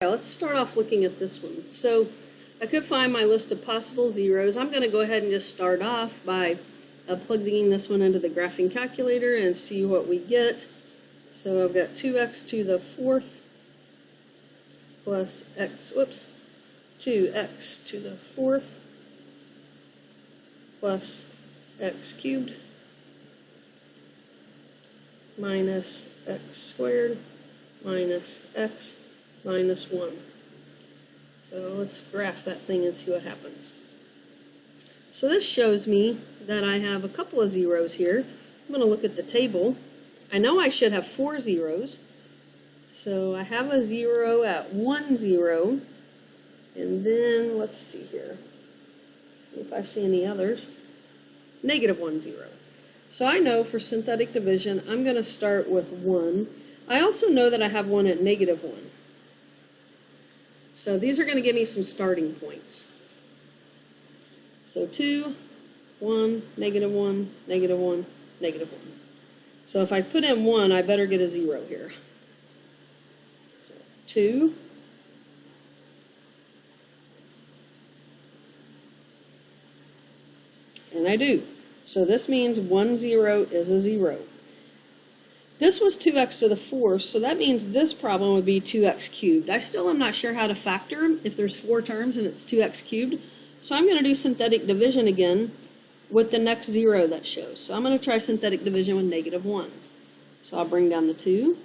Let's start off looking at this one. So I could find my list of possible zeros. I'm going to go ahead and just start off by plugging this one into the graphing calculator and see what we get. So I've got 2x to the fourth plus x, 2x to the fourth plus x cubed minus x squared minus x minus 1. So let's graph that thing and see what happens. So this shows me that I have a couple of zeros here. I'm going to look at the table. I know I should have 4 zeros. So I have a 0 at 1, 0. And then, let's see here. See if I see any others. Negative 1, 0. So I know for synthetic division, I'm going to start with 1. I also know that I have 1 at negative 1. So these are going to give me some starting points. So 2, 1, negative 1, negative 1, negative 1. So if I put in 1, I better get a 0 here. So 2, and I do. So this means 1, 0 is a 0. This was 2x to the fourth, so that means this problem would be 2x cubed. I still am not sure how to factor if there's 4 terms and it's 2x cubed. So I'm going to do synthetic division again with the next 0 that shows. So I'm going to try synthetic division with negative 1. So I'll bring down the 2.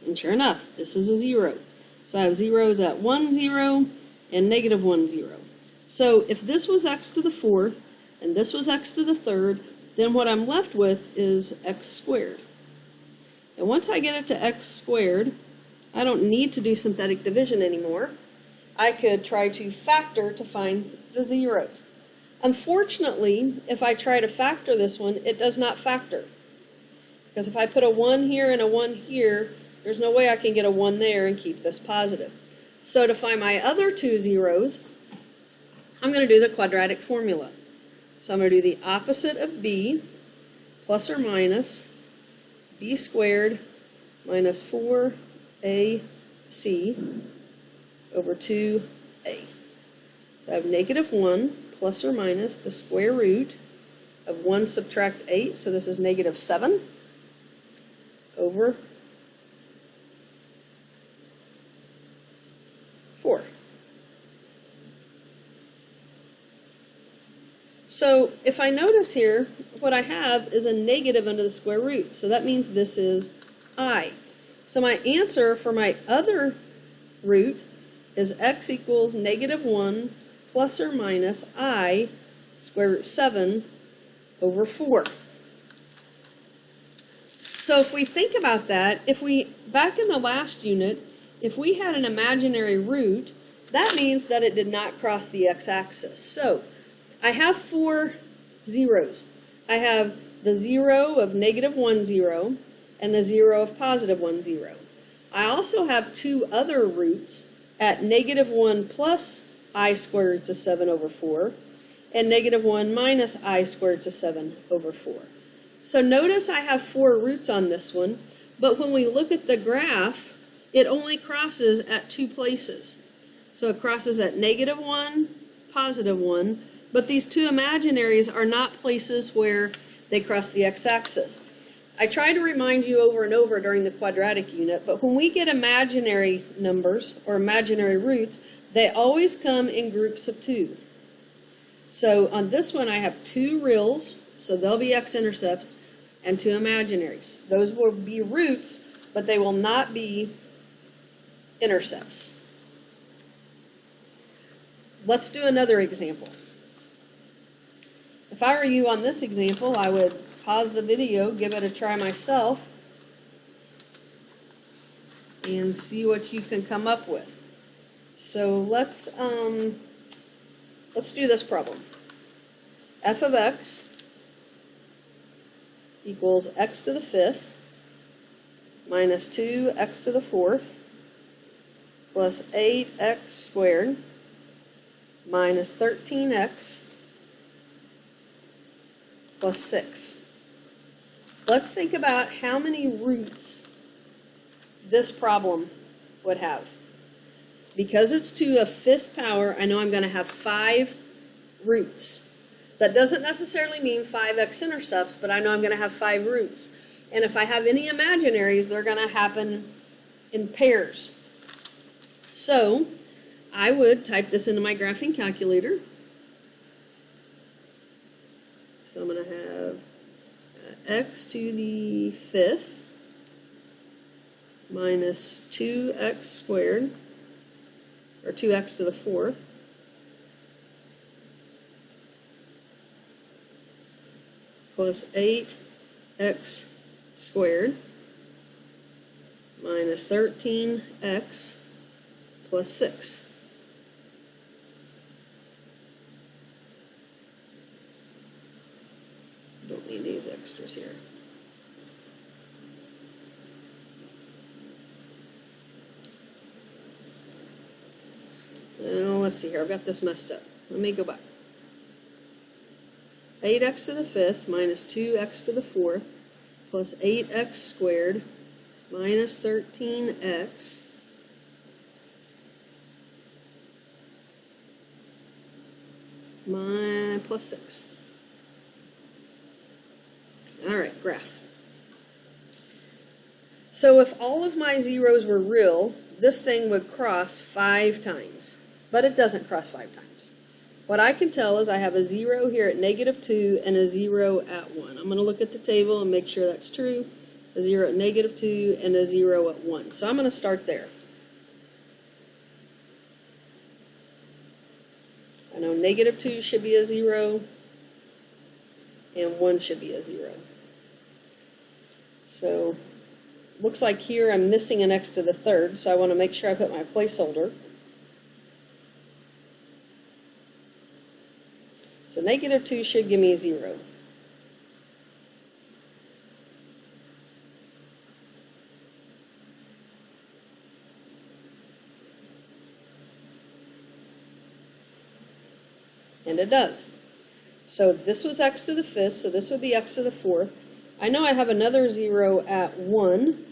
And sure enough, this is a 0. So I have zeros at 1, 0 and negative 1, 0. So if this was x to the fourth and this was x to the third, then what I'm left with is x squared. And once I get it to x squared, I don't need to do synthetic division anymore. I could try to factor to find the zeros. Unfortunately, if I try to factor this one, it does not factor. Because if I put a 1 here and a 1 here, there's no way I can get a 1 there and keep this positive. So to find my other 2 zeros, I'm going to do the quadratic formula. So I'm going to do the opposite of b plus or minus b squared minus 4ac over 2a. So I have negative 1 plus or minus the square root of 1 subtract 8, so this is negative 7 over 4. So if I notice here, what I have is a negative under the square root. So that means this is I. So my answer for my other root is x equals negative 1 plus or minus I square root 7 over 4. So if we think about that, back in the last unit, if we had an imaginary root, that means that it did not cross the x-axis. So I have 4 zeros. I have the 0 of negative 1, 0 and the 0 of positive 1, 0. I also have 2 other roots at negative 1 plus I squared root of 7 over 4 and negative 1 minus I squared root of 7 over 4. So notice I have 4 roots on this one, but when we look at the graph, it only crosses at 2 places. So it crosses at negative 1, positive 1, but these 2 imaginaries are not places where they cross the x-axis. I try to remind you over and over during the quadratic unit, but when we get imaginary numbers or imaginary roots, they always come in groups of 2. So on this one I have 2 reals, so they'll be x-intercepts, and 2 imaginaries. Those will be roots, but they will not be intercepts. Let's do another example. If I were you on this example, I would pause the video, give it a try myself, and see what you can come up with. So let's do this problem. F of x equals x to the fifth minus 2x to the fourth plus 8x squared minus 13x plus 6. let's think about how many roots this problem would have. Because it's to a fifth power, I know I'm going to have 5 roots. That doesn't necessarily mean 5 x-intercepts, but I know I'm going to have 5 roots. And if I have any imaginaries, they're going to happen in pairs. So I would type this into my graphing calculator. So I'm going to have x to the 5th minus 2x squared, or 2x to the 4th, plus 8x squared minus 13x plus 6. Don't need these extras here. Now, let's see here. I've got this messed up. Let me go back. 8x to the 5th minus 2x to the 4th plus 8x squared minus 13x plus 6. All right, graph. So if all of my zeros were real, this thing would cross 5 times, but it doesn't cross 5 times. What I can tell is I have a 0 here at -2 and a 0 at 1. I'm going to look at the table and make sure that's true. A 0 at -2 and a 0 at 1. So I'm going to start there. I know -2 should be a 0 and 1 should be a 0. So looks like here I'm missing an x to the 3rd, so I want to make sure I put my placeholder. So -2 should give me a 0. And it does. So this was x to the 5th, so this would be x to the 4th. I know I have another 0 at 1.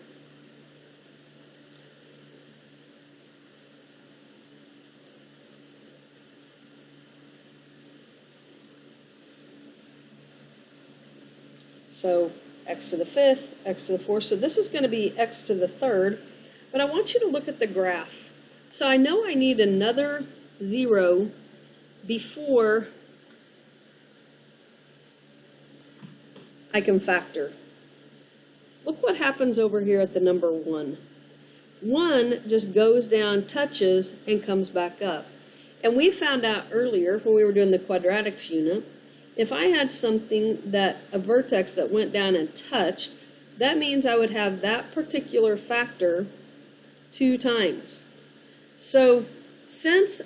So x to the 5th, x to the 4th. So this is going to be x to the 3rd. But I want you to look at the graph. So I know I need another 0 before I can factor. Look what happens over here at the number 1. 1 just goes down, touches, and comes back up. And we found out earlier when we were doing the quadratics unit, if I had something a vertex that went down and touched, that means I would have that particular factor 2 times. So since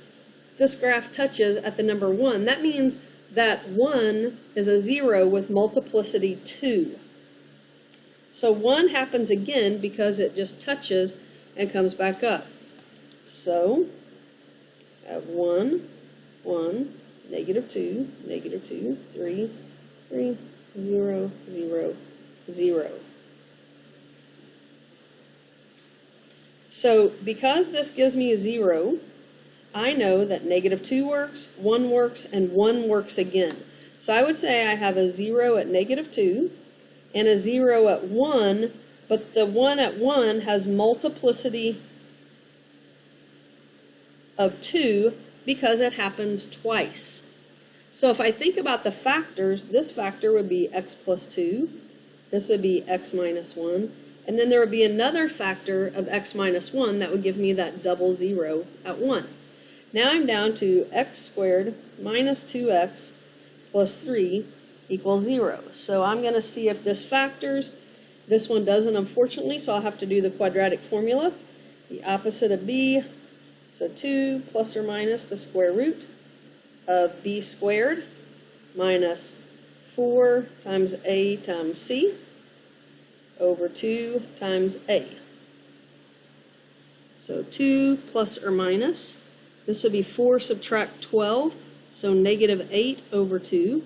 this graph touches at the number 1, that means that 1 is a 0 with multiplicity 2. So 1 happens again because it just touches and comes back up. So I have 1, 1, -2, -2, 3, 3, 0, 0, 0. So because this gives me a 0, I know that -2 works, 1 works, and 1 works again. So I would say I have a 0 at -2 and a 0 at 1, but the 1 at 1 has multiplicity of 2 because it happens twice. So if I think about the factors, this factor would be x plus 2, this would be x minus 1, and then there would be another factor of x minus 1 that would give me that double 0 at 1. Now I'm down to x squared minus 2x plus 3 equals 0. So I'm going to see if this factors. This one doesn't, unfortunately, so I'll have to do the quadratic formula. The opposite of b, so 2 plus or minus the square root of b squared minus 4 times a times c over 2 times a. So 2 plus or minus. This would be 4 subtract 12, so -8 over 2.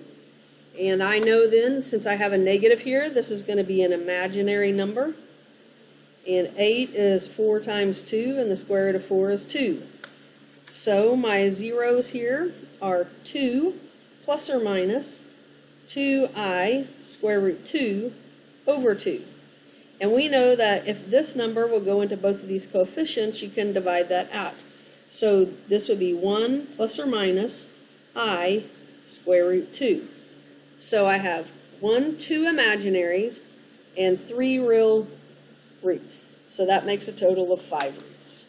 And I know then, since I have a negative here, this is going to be an imaginary number. And 8 is 4 times 2, and the square root of 4 is 2. So my zeros here are 2 plus or minus 2i square root 2 over 2. And we know that if this number will go into both of these coefficients, you can divide that out. So this would be 1 plus or minus I square root 2. So I have 2 imaginaries and 3 real roots. So that makes a total of 5 roots.